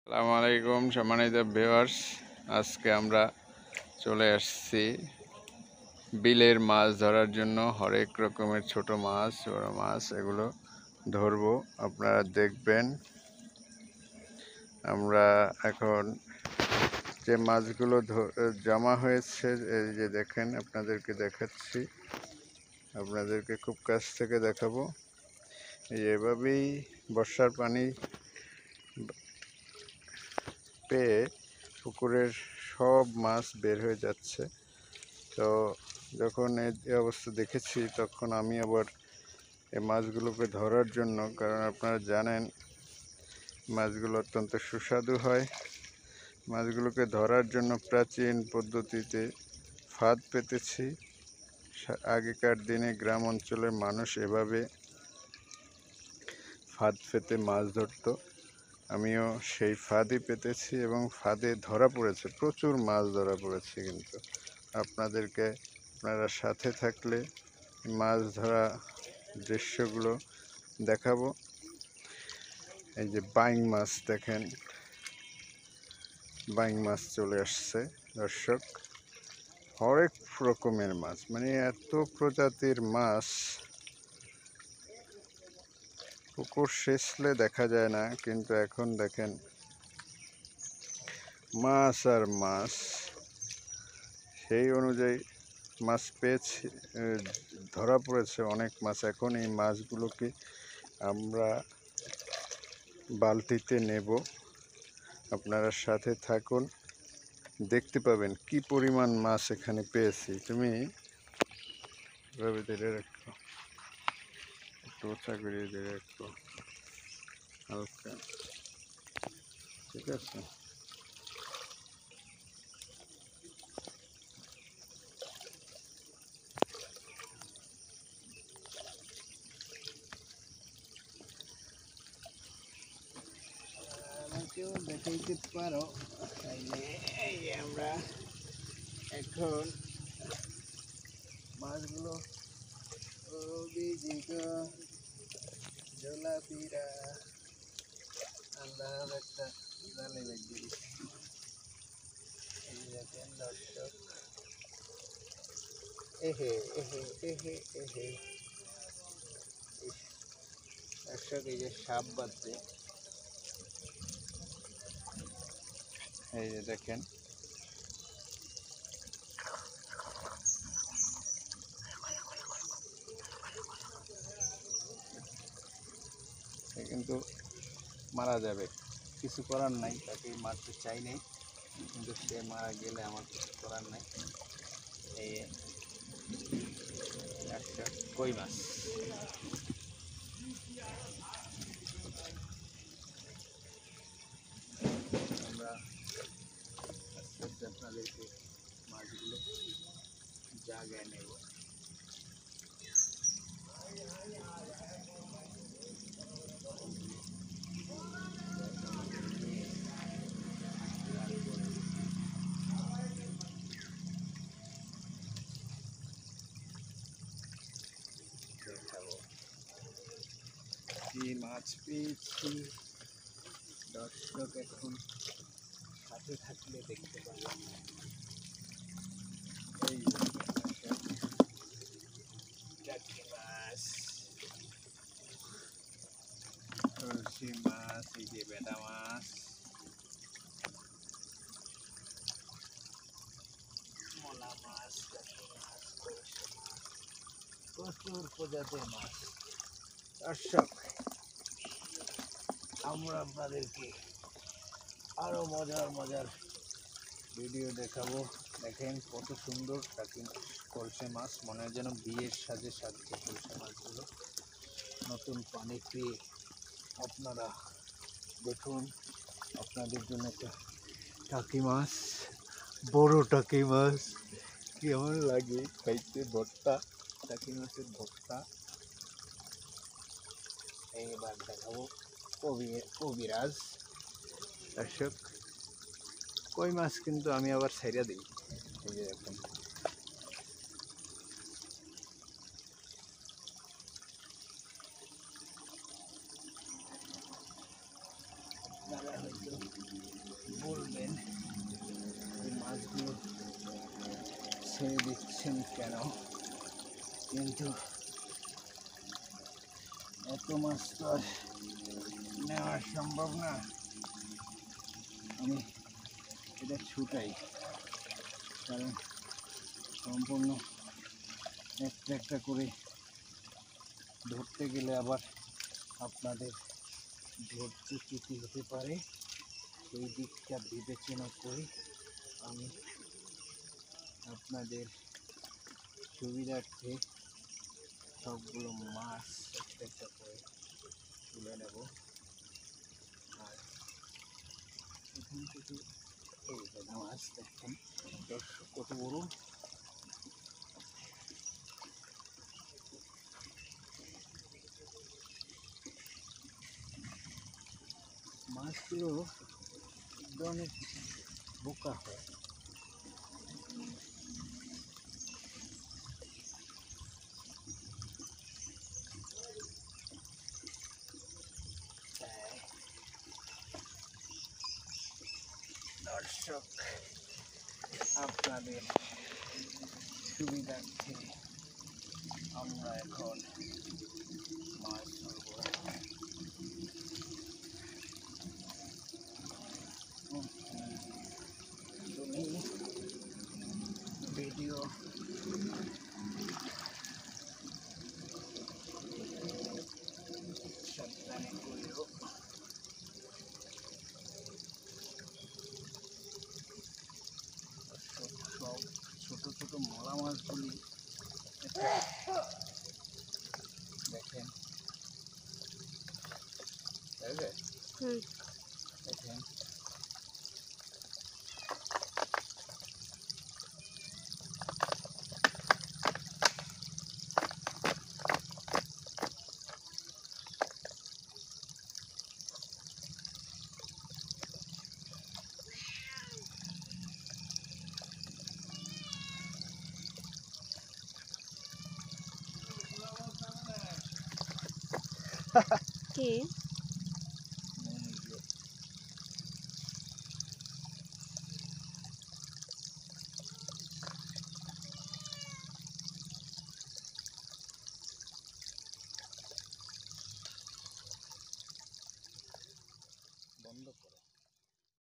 আসসালামু আলাইকুম সম্মানিত ভিউয়ার্স। আজকে আমরা চলে আসছি বিলের মাছ ধরার জন্য। হরেক রকমের ছোট মাছ, বড় মাছ এগুলো ধরবো, আপনারা দেখবেন। আমরা এখন যে মাছগুলো জমা হয়েছে, এই যে দেখেন, আপনাদেরকে দেখাচ্ছি, আপনাদেরকে খুব কাছ থেকে দেখাবো। এভাবেই বর্ষার পানি পেয়ে পুকুরের সব মাছ বের হয়ে যাচ্ছে। তো যখন এই অবস্থা দেখেছি, তখন আমি আবার এই মাছগুলোকে ধরার জন্য, কারণ আপনারা জানেন মাছগুলো অত্যন্ত সুস্বাদু হয়, মাছগুলোকে ধরার জন্য প্রাচীন পদ্ধতিতে ফাঁদ পেতেছি। আগেকার দিনে গ্রাম অঞ্চলের মানুষ এভাবে ফাঁদ পেতে মাছ ধরতো। আমিও সেই ফাঁদই পেতেছি এবং ফাঁদে ধরা পড়েছে, প্রচুর মাছ ধরা পড়েছে। কিন্তু আপনারা সাথে থাকলে মাছ ধরা দৃশ্যগুলো দেখাবো। এই যে বাইং মাছ দেখেন, বাইং মাছ চলে আসছে দর্শক। হরেক রকমের মাছ, মানে এত প্রজাতির মাছ পুকুর সেচলে দেখা যায় না, কিন্তু এখন দেখেন মাছ আর মাছ। সেই অনুযায়ী মাছ পেয়েছি, ধরা পড়েছে অনেক মাছ। এখন এই মাছগুলোকে আমরা বালতিতে নেব, আপনারা সাথে থাকুন, দেখতে পাবেন কি পরিমাণ মাছ এখানে পেয়েছি। তুমি এভাবে ধরে রাখো, একটু উঁচা করে ধরে রাখো, হালকা, ঠিক আছে? আমাকেও দেখাইতে পারো। এই আমরা এখন মাছগুলো অভিজিত জলাপিরা আল্লাহ একটা জালে লাগিয়ে দিচ্ছি। এই দেখেন দর্শক, এহে এহে এহে এহে দর্শক, এই যে সাপ বাঁধছে, এই যে দেখেন। কিন্তু মারা যাবে, কিছু করার নাই, তাকে মারতে চাই নাই, কিন্তু সে মারা গেলে আমার কিছু করার নাই। এই একটা কই মাছ, আমরা আস্তে আস্তে আপনাদেরকে মাছগুলো জায়গায় নেব। কি মাছ পেয়েছি দর্শক, এখন সাথে থাকলে দেখতে পাবেন। এই টাকি মাছ, তুলসী মাছ, এই যে বেটা মাছ, মোলা মাছ, টাকি মাছ, প্রচুর প্রজাতির মাছ। দর্শক, আমরা আপনাদেরকে আরো মজার মজার ভিডিও দেখাবো। দেখেন কত সুন্দর টাকি কলসে মাছ, মনে হয় যেন বিয়ের সাজে সাজছে কলসে মাছগুলো। নতুন পানি পেয়ে আপনারা দেখুন, আপনাদের জন্য একটা টাকি মাছ, বড় টাকি মাছ কেমন লাগে খাইতে, ভর্তা, টাকি মাছের ভর্তা। এইবার দেখাবো কবিরাজ। দর্শক, কই মাছ কিন্তু আমি আবার ছেড়ে দিই, এই যে দেখুন। আপনারা হয়তো ছেড়ে দিচ্ছেন কেন? কিন্তু এত মাছ তো আর নেওয়া সম্ভব না। আমি এটা ছুটাই, কারণ সম্পূর্ণ একটা একটা করে ধরতে গেলে আবার আপনাদের ধৈর্যচ্যুতি হতে পারে। সেই দিকটা বিবেচনা করে আমি আপনাদের সুবিধার্থে সবগুলো মাছ একটা একটা করে তুলে নেব। আর এখান থেকে এই যে মাছ দেখেন দর্শক কত বড়। মাছগুলো অনেক বোকা হয়। দর্শক আপনাদের সুবিধার্থে আমরা এখন মাছ ধরব। তুমি ভিডিও সাবধানে করিও। সব ছোট ছোট মলা মাছগুলি দেখেন, দেখেন কি